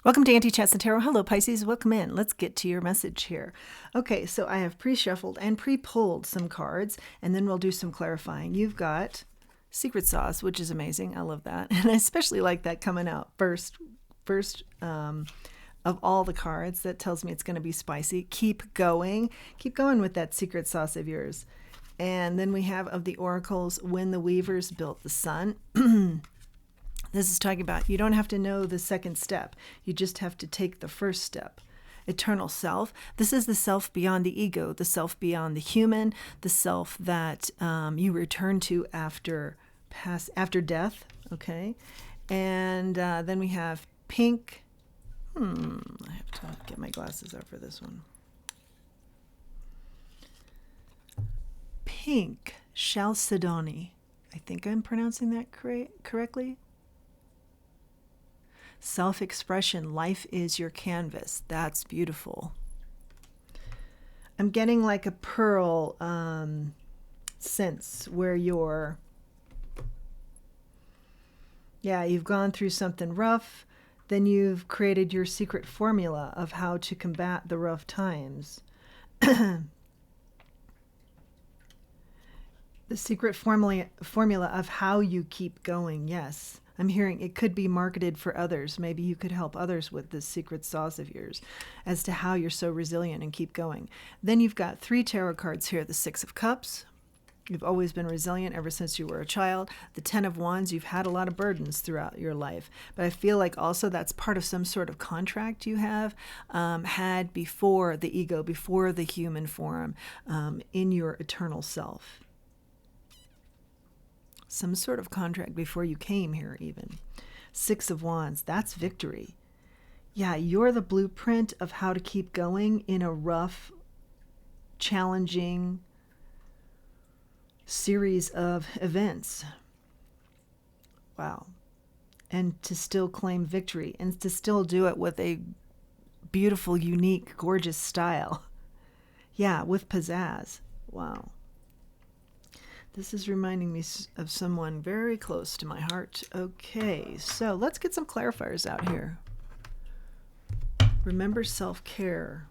Welcome to Auntie Chats and Tarot. Hello, Pisces. Welcome in. Let's get to your message here. Okay, so I have pre-shuffled and pre-pulled some cards, and then we'll do some clarifying. You've got Secret Sauce, which is amazing. I love that. And I especially like that coming out first of all the cards. That tells me it's going to be spicy. Keep going. Keep going with that secret sauce of yours. And then we have of the oracles, when the weavers built the sun. This is talking about you don't have to know the second step. You just have to take the first step. Eternal self. This is the self beyond the ego, the self beyond the human, the self that you return to after death. Okay, and then we have pink. I have to get my glasses out for this one. Pink Chalcedony. I think I'm pronouncing that correctly. Self-expression, life is your canvas. That's beautiful. I'm getting like a pearl sense where you've gone through something rough, then you've created your secret formula of how to combat the rough times. The secret formula of how you keep going, yes. I'm hearing it could be marketed for others. Maybe you could help others with this secret sauce of yours as to how you're so resilient and keep going. Then you've got 3 tarot cards here. The 6 of Cups. You've always been resilient ever since you were a child. The 10 of Wands. You've had a lot of burdens throughout your life. But I feel like also that's part of some sort of contract you have had before the ego, before the human form, in your eternal self. Some sort of contract before you came here even. 6 of Wands, that's victory. Yeah, you're the blueprint of how to keep going in a rough, challenging series of events. Wow. And to still claim victory and to still do it with a beautiful, unique, gorgeous style. Yeah, with pizzazz. Wow. This is reminding me of someone very close to my heart. Okay, so let's get some clarifiers out here. Remember self-care.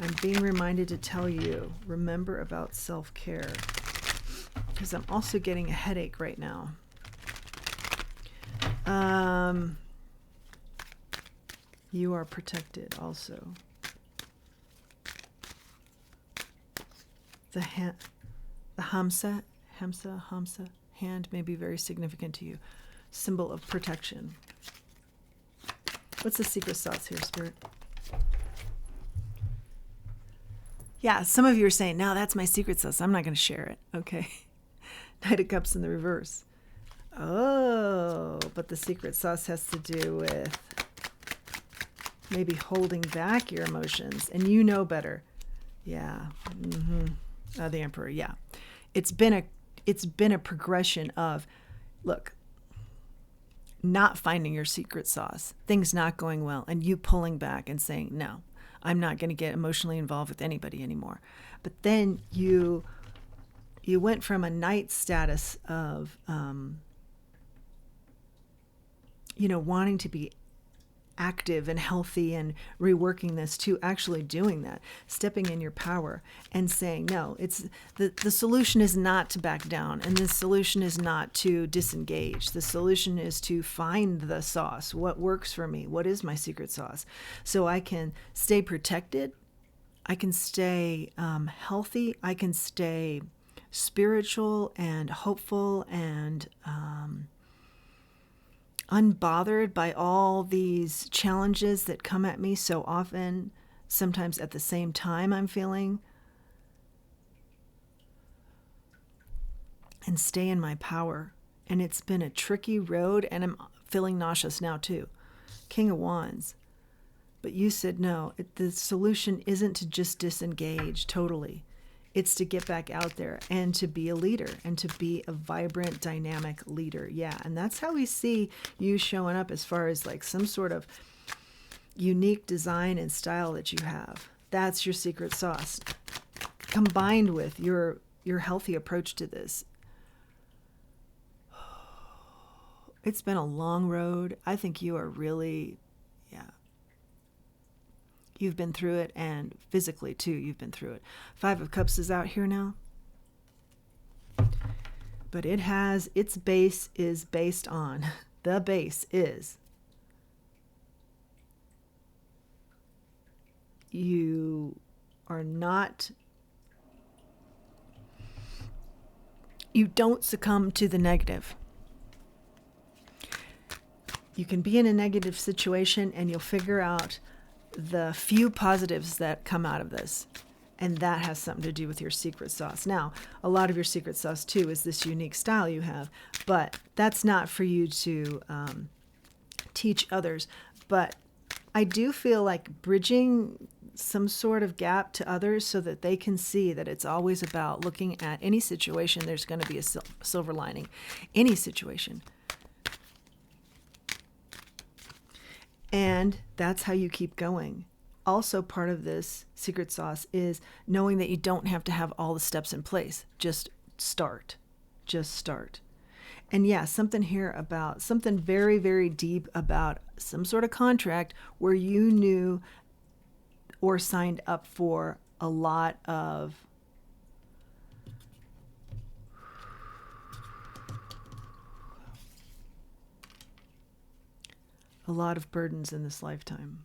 I'm being reminded to tell you, remember about self-care. Because I'm also getting a headache right now. You are protected also. The Hamsa hand may be very significant to you. Symbol of protection. What's the secret sauce here, Spirit? Yeah, some of you are saying, no, that's my secret sauce. I'm not going to share it. Okay. Knight of Cups in the reverse. Oh, but the secret sauce has to do with maybe holding back your emotions. And you know better. Yeah. The Emperor. Yeah. It's been a progression of, look, not finding your secret sauce, things not going well, and you pulling back and saying, no, I'm not going to get emotionally involved with anybody anymore. But then you went from a knight status of, wanting to be active and healthy and reworking this to actually doing that, stepping in your power and saying, no, it's the solution is not to back down, and the solution is not to disengage. The solution is to find the sauce. What works for me? What is my secret sauce? So I can stay protected. I can stay healthy. I can stay spiritual and hopeful and unbothered by all these challenges that come at me so often, sometimes at the same time I'm feeling, and stay in my power. And it's been a tricky road, and I'm feeling nauseous now too. King of Wands. But you said no, the solution isn't to just disengage totally. It's to get back out there and to be a leader and to be a vibrant, dynamic leader. Yeah, and that's how we see you showing up as far as like some sort of unique design and style that you have. That's your secret sauce, combined with your healthy approach to this. It's been a long road. I think you are really, You've been through it, and physically too, you've been through it. 5 of Cups is out here now. But it has, its base is based on, the base is, you are not, you don't succumb to the negative. You can be in a negative situation and you'll figure out the few positives that come out of this. And that has something to do with your secret sauce. Now, a lot of your secret sauce, too, is this unique style you have. But that's not for you to teach others. But I do feel like bridging some sort of gap to others so that they can see that it's always about looking at any situation. There's going to be a silver lining. Any situation. And that's how you keep going. Also, part of this secret sauce is knowing that you don't have to have all the steps in place. Just start. Just start. And yeah, something here about something very, very deep about some sort of contract where you knew or signed up for a lot of burdens in this lifetime.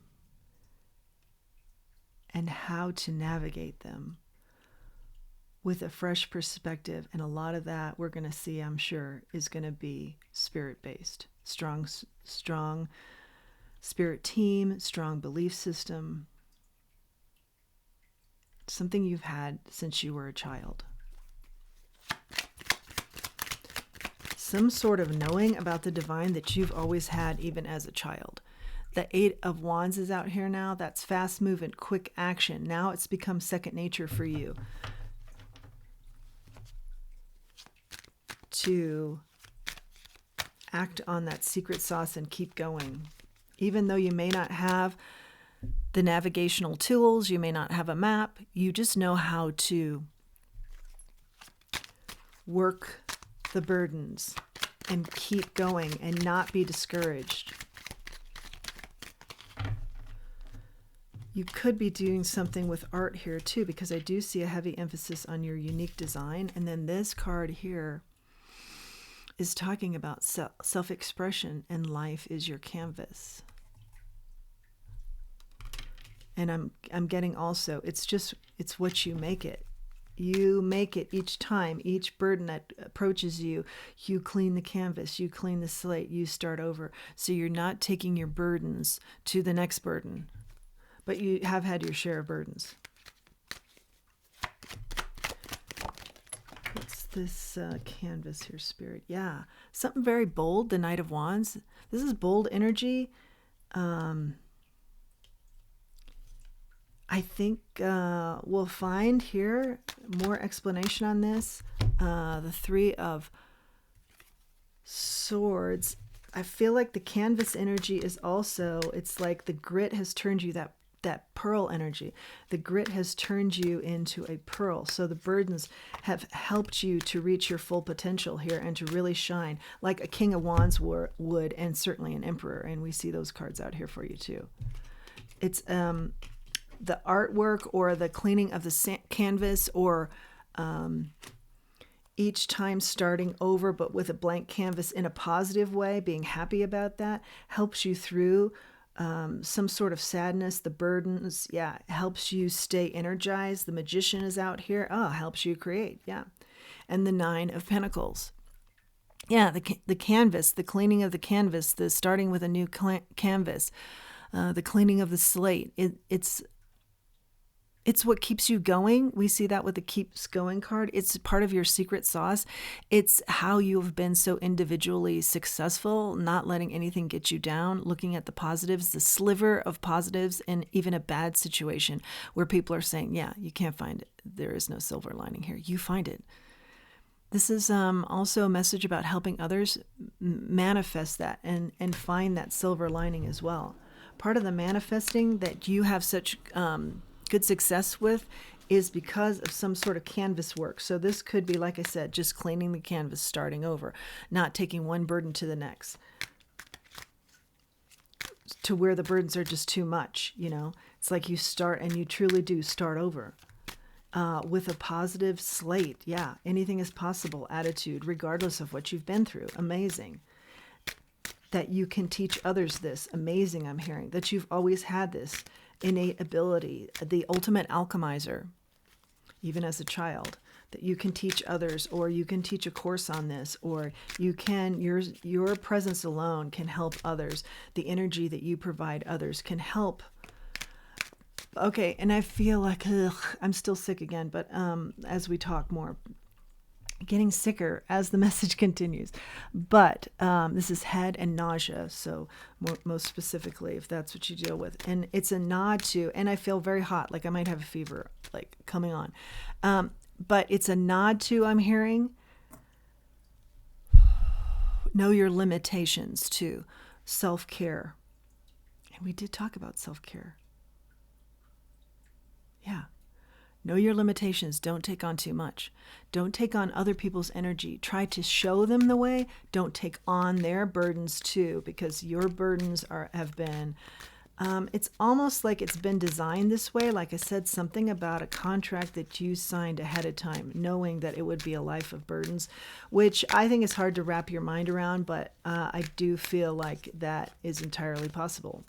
And how to navigate them with a fresh perspective. And a lot of that we're going to see, I'm sure, is going to be spirit-based. Strong spirit team, strong belief system. Something you've had since you were a child. Some sort of knowing about the divine that you've always had even as a child. The 8 of Wands is out here now. That's fast movement, quick action. Now it's become second nature for you to act on that secret sauce and keep going. Even though you may not have the navigational tools, you may not have a map, you just know how to work the burdens and keep going and not be discouraged. You could be doing something with art here too, because I do see a heavy emphasis on your unique design. And then this card here is talking about self-expression, and life is your canvas. And I'm getting also, it's what you make it. You make it each time, each burden that approaches you, you clean the canvas, you clean the slate, you start over. So you're not taking your burdens to the next burden. But you have had your share of burdens. What's this canvas here, Spirit? Yeah, something very bold, the Knight of Wands. This is bold energy. I think we'll find here more explanation on this. The 3 of Swords. I feel like the canvas energy is also, it's like the grit has turned you, that pearl energy. The grit has turned you into a pearl. So the burdens have helped you to reach your full potential here and to really shine like a King of Wands would, and certainly an Emperor. And we see those cards out here for you too. It's the artwork or the cleaning of the canvas, or each time starting over but with a blank canvas in a positive way, being happy about that, helps you through some sort of sadness, the burdens, helps you stay energized. The Magician is out here, helps you create, And the 9 of Pentacles. The canvas, the cleaning of the canvas, the starting with a new canvas, the cleaning of the slate. It's what keeps you going. We see that with the keeps going card. It's part of your secret sauce. It's how you've been so individually successful, not letting anything get you down, looking at the positives, the sliver of positives in even a bad situation where people are saying, you can't find it. There is no silver lining here. You find it. This is also a message about helping others manifest that and find that silver lining as well. Part of the manifesting that you have such good success with is because of some sort of canvas work. So this could be, like I said, just cleaning the canvas, starting over, not taking one burden to the next. to where the burdens are just too much, you know. It's like you start, and you truly do start over with a positive slate. Yeah, anything is possible attitude, regardless of what you've been through. Amazing. That you can teach others this. Amazing, I'm hearing. That you've always had this innate ability, the ultimate alchemizer, even as a child. That you can teach others, or you can teach a course on this, or you can, your presence alone can help others. The energy that you provide others can help. Okay, and I feel like, I'm still sick again, but as we talk more, getting sicker as the message continues. But this is head and nausea, so most specifically, if that's what you deal with. And it's a nod to, and I feel very hot, like I might have a fever, like coming on. But it's a nod to, I'm hearing, know your limitations too. Self-care. And we did talk about self-care. Yeah. Know your limitations. Don't take on too much. Don't take on other people's energy. Try to show them the way. Don't take on their burdens too, because your burdens have been, it's almost like it's been designed this way. Like I said, something about a contract that you signed ahead of time, knowing that it would be a life of burdens, which I think is hard to wrap your mind around, but I do feel like that is entirely possible.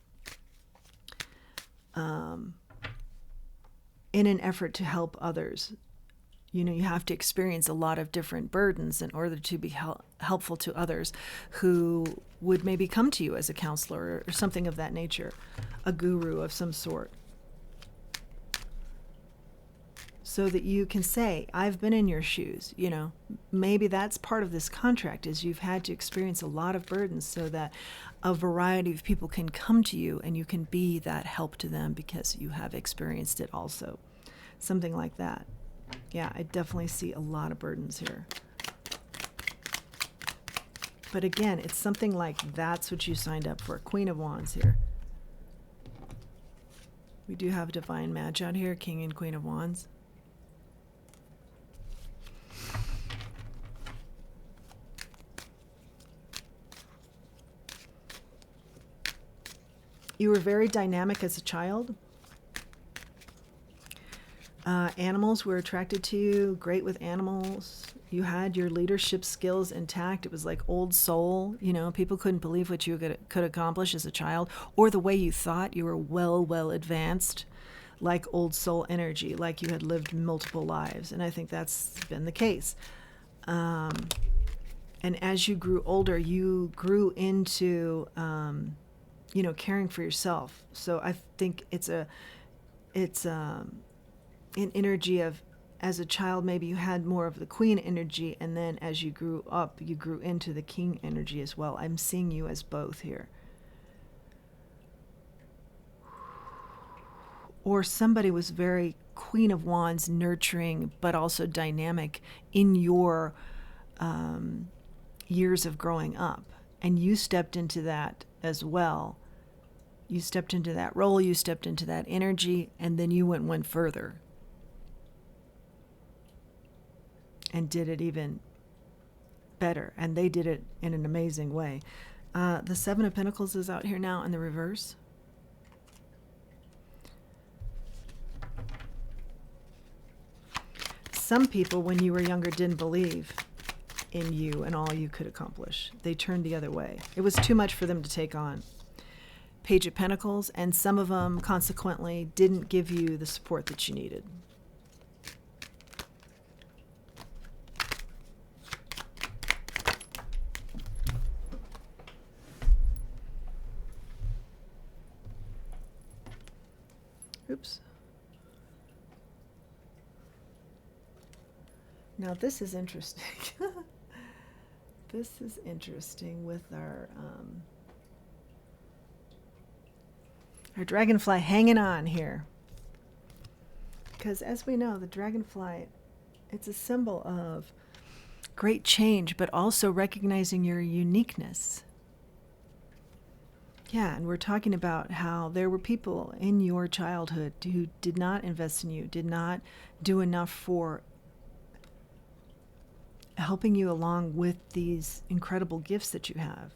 In an effort to help others. You know, you have to experience a lot of different burdens in order to be helpful to others who would maybe come to you as a counselor or something of that nature, a guru of some sort. So that you can say, I've been in your shoes, you know. Maybe that's part of this contract, is you've had to experience a lot of burdens so that a variety of people can come to you and you can be that help to them because you have experienced it also. Something like that. Yeah, I definitely see a lot of burdens here. But again, it's something like that's what you signed up for. Queen of Wands here. We do have a divine match out here, King and Queen of Wands. You were very dynamic as a child. Animals were attracted to you, great with animals. You had your leadership skills intact. It was like old soul. You know, people couldn't believe what you could accomplish as a child, or the way you thought. You were well advanced, like old soul energy, like you had lived multiple lives. And I think that's been the case. And as you grew older, you grew into, you know, caring for yourself. So I think it's an energy of, as a child, maybe you had more of the queen energy, and then as you grew up, you grew into the king energy as well. I'm seeing you as both here. Or somebody was very Queen of Wands, nurturing, but also dynamic in your years of growing up. And you stepped into that as well. You stepped into that role, you stepped into that energy, and then you went one further. And did it even better. And they did it in an amazing way. The Seven of Pentacles is out here now in the reverse. Some people, when you were younger, didn't believe in you and all you could accomplish. They turned the other way. It was too much for them to take on. Page of Pentacles, and some of them consequently didn't give you the support that you needed. Oops. Now this is interesting. This is interesting with our dragonfly hanging on here. Because as we know, the dragonfly, it's a symbol of great change, but also recognizing your uniqueness. Yeah, and we're talking about how there were people in your childhood who did not invest in you, did not do enough for helping you along with these incredible gifts that you have.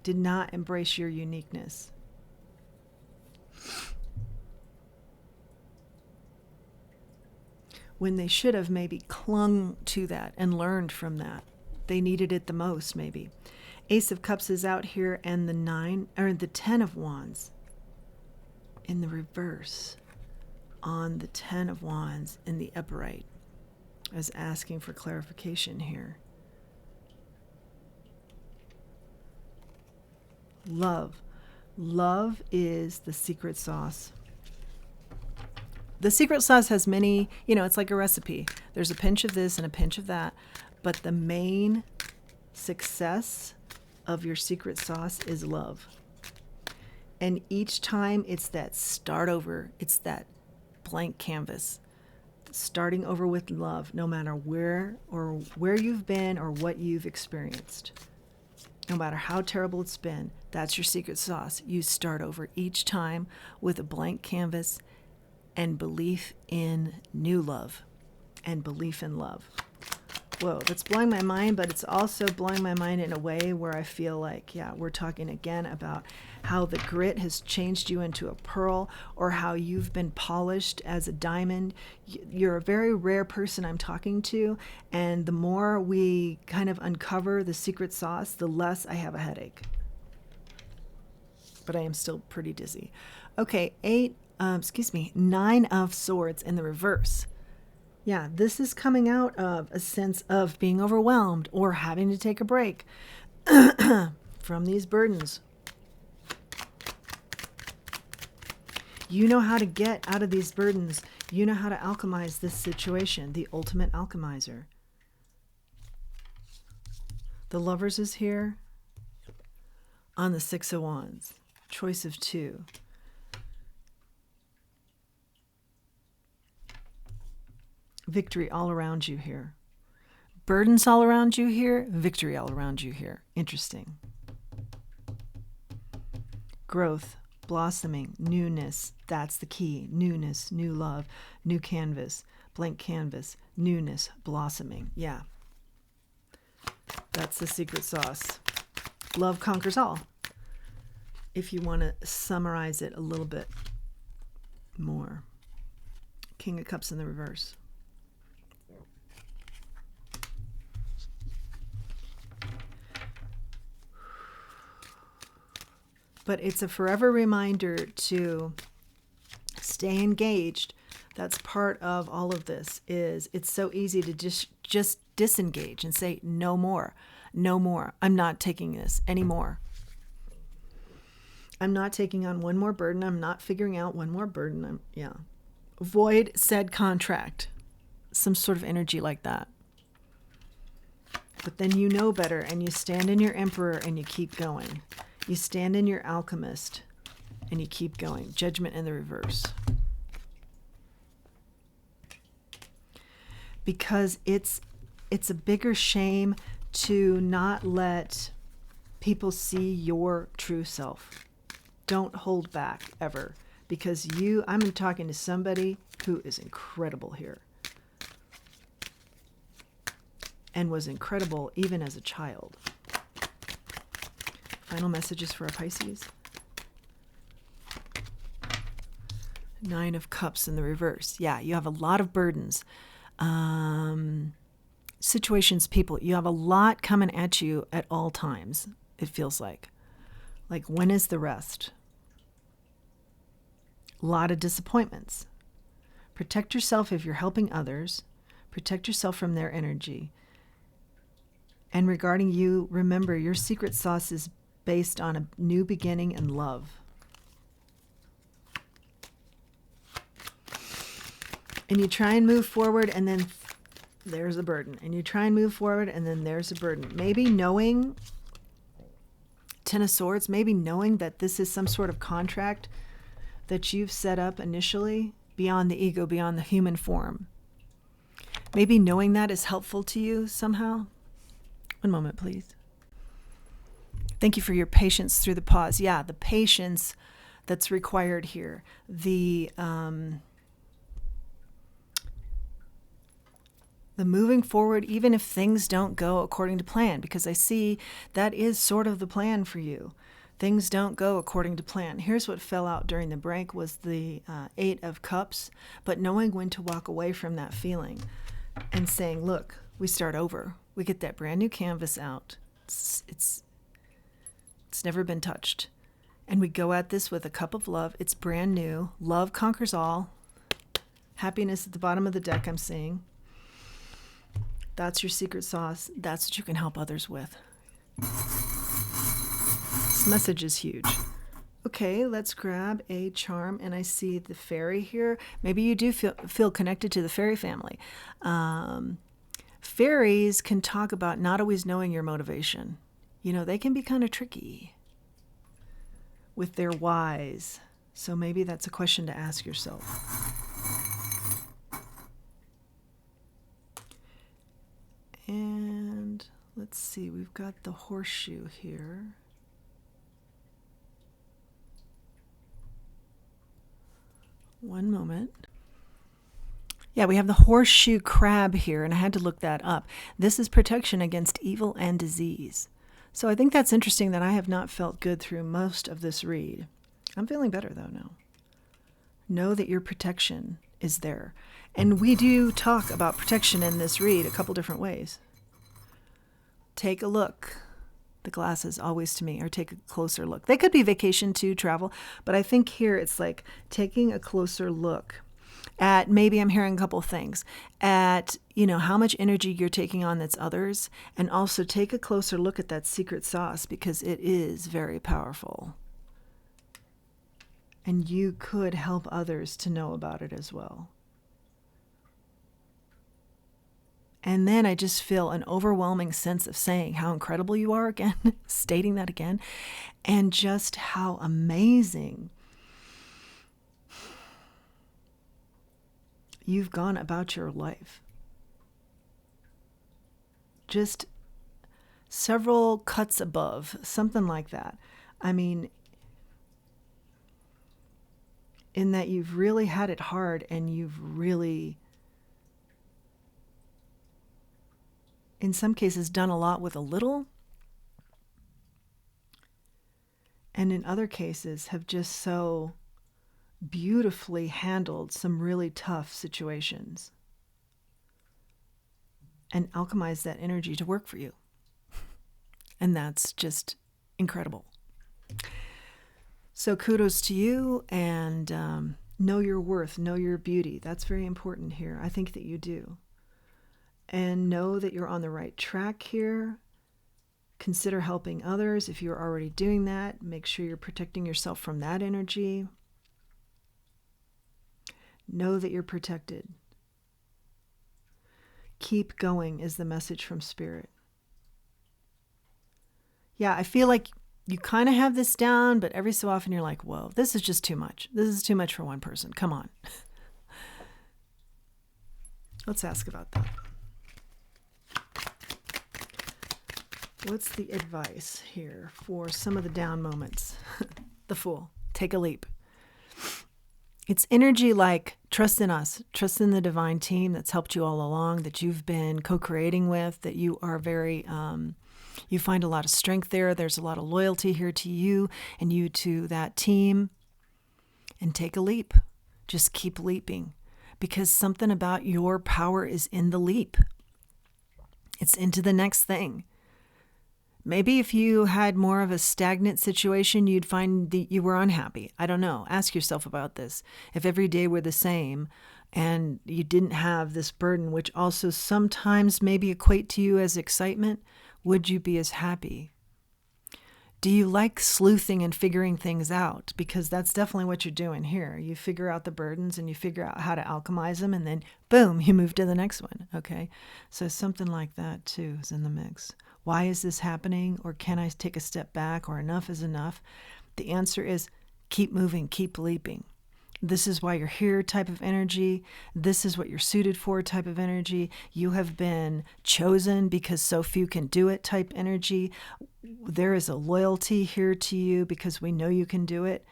did not embrace your uniqueness. When they should have maybe clung to that and learned from that. They needed it the most, maybe. Ace of Cups is out here, and the 10 of Wands in the reverse on the 10 of Wands in the upright. I was asking for clarification here. Love. Love is the secret sauce. The secret sauce has many, it's like a recipe. There's a pinch of this and a pinch of that. But the main success of your secret sauce is love. And each time it's that start over. It's that blank canvas. Starting over with love, no matter where you've been or what you've experienced. No matter how terrible it's been, that's your secret sauce. You start over each time with a blank canvas and belief in new love and belief in love. Whoa, that's blowing my mind, but it's also blowing my mind in a way where I feel like, we're talking again about how the grit has changed you into a pearl, or how you've been polished as a diamond. You're a very rare person I'm talking to, and the more we kind of uncover the secret sauce, the less I have a headache. But I am still pretty dizzy. Okay, 9 of Swords in the reverse. Yeah, this is coming out of a sense of being overwhelmed or having to take a break from these burdens. You know how to get out of these burdens. You know how to alchemize this situation, the ultimate alchemizer. The Lovers is here on the 6 of Wands. Choice of 2. Victory all around you here. Burdens all around you here. Victory all around you here. Interesting. Growth, blossoming, newness. That's the key. Newness, new love, new canvas, blank canvas, newness, blossoming. Yeah. That's the secret sauce. Love conquers all. If you want to summarize it a little bit more. King of Cups in the reverse. But it's a forever reminder to stay engaged. That's part of all of this. It's so easy to just disengage and say, no more, no more. I'm not taking this anymore. I'm not taking on one more burden. I'm not figuring out one more burden. Void said contract. Some sort of energy like that. But then you know better, and you stand in your Emperor and you keep going. You stand in your Alchemist and you keep going. Judgment in the reverse. Because it's a bigger shame to not let people see your true self. Don't hold back ever. Because I'm talking to somebody who is incredible here. And was incredible even as a child. Final messages for our Pisces. 9 of Cups in the reverse. Yeah, you have a lot of burdens. Situations, people. You have a lot coming at you at all times, it feels like. Like, when is the rest? A lot of disappointments. Protect yourself if you're helping others. Protect yourself from their energy. And regarding you, remember, your secret sauce is based on a new beginning and love. And you try and move forward, and then there's a burden. And you try and move forward, and then there's a burden. Maybe knowing, 10 of Swords, maybe knowing that this is some sort of contract that you've set up initially, beyond the ego, beyond the human form. Maybe knowing that is helpful to you somehow. One moment, please. Thank you for your patience through the pause. Yeah, the patience that's required here. The moving forward, even if things don't go according to plan, because I see that is sort of the plan for you. Things don't go according to plan. Here's what fell out during the break was the Eight of Cups, but knowing when to walk away from that feeling and saying, look, we start over. We get that brand new canvas out. It's never been touched. And we go at this with a cup of love. It's brand new. Love conquers all. Happiness at the bottom of the deck, I'm seeing. That's your secret sauce. That's what you can help others with. This message is huge. Okay, let's grab a charm, and I see the fairy here. Maybe you do feel connected to the fairy family. Fairies can talk about not always knowing your motivation. You know, they can be kind of tricky with their whys. So maybe that's a question to ask yourself. And let's see, we've got the horseshoe here. One moment. Yeah, we have the horseshoe crab here, and I had to look that up. This is protection against evil and disease. So I think that's interesting that I have not felt good through most of this read. I'm feeling better though now. Know that your protection is there. And we do talk about protection in this read a couple different ways. Take a look. The glasses always to me, or take a closer look. They could be vacation too, travel, but I think here it's like taking a closer look at, maybe I'm hearing a couple of things, at, you know, how much energy you're taking on that's others, and also take a closer look at that secret sauce because it is very powerful. And you could help others to know about it as well. And then I just feel an overwhelming sense of saying how incredible you are again, stating that again, and just how amazing you've gone about your life. Just several cuts above, something like that. I mean, in that you've really had it hard and you've really, in some cases, done a lot with a little. And in other cases have just so beautifully handled some really tough situations and alchemized that energy to work for you. And that's just incredible. So kudos to you, and know your worth, know your beauty. That's very important here. I think that you do. And know that you're on the right track here. Consider helping others. If you're already doing that, make sure you're protecting yourself from that energy. Know that you're protected. Keep going is the message from Spirit. Yeah, I feel like you kind of have this down, but every so often you're like, whoa, this is just too much. This is too much for one person. Come on. Let's ask about that. What's the advice here for some of the down moments? The Fool. Take a leap. It's energy like trust in us, trust in the divine team that's helped you all along, that you've been co-creating with, that you are very, you find a lot of strength there. There's a lot of loyalty here to you and you to that team. And take a leap. Just keep leaping, because something about your power is in the leap. It's into the next thing. Maybe if you had more of a stagnant situation, you'd find that you were unhappy. I don't know. Ask yourself about this. If every day were the same and you didn't have this burden, which also sometimes maybe equate to you as excitement, would you be as happy? Do you like sleuthing and figuring things out? Because that's definitely what you're doing here. You figure out the burdens and you figure out how to alchemize them, and then boom, you move to the next one. Okay. So something like that too is in the mix. Why is this happening? Or can I take a step back? Or enough is enough? The answer is keep moving, keep leaping. This is why you're here type of energy. This is what you're suited for type of energy. You have been chosen because so few can do it type energy. There is a loyalty here to you because we know you can do it.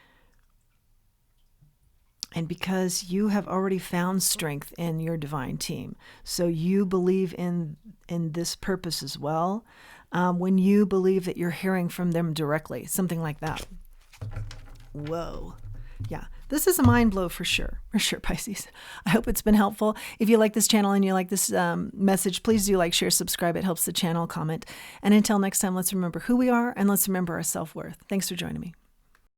And because you have already found strength in your divine team, so you believe in this purpose as well. When you believe that you're hearing from them directly, something like that. Whoa. Yeah, this is a mind blow for sure, Pisces. I hope it's been helpful. If you like this channel and you like this message, please do like, share, subscribe. It helps the channel, comment. And until next time, let's remember who we are and let's remember our self-worth. Thanks for joining me.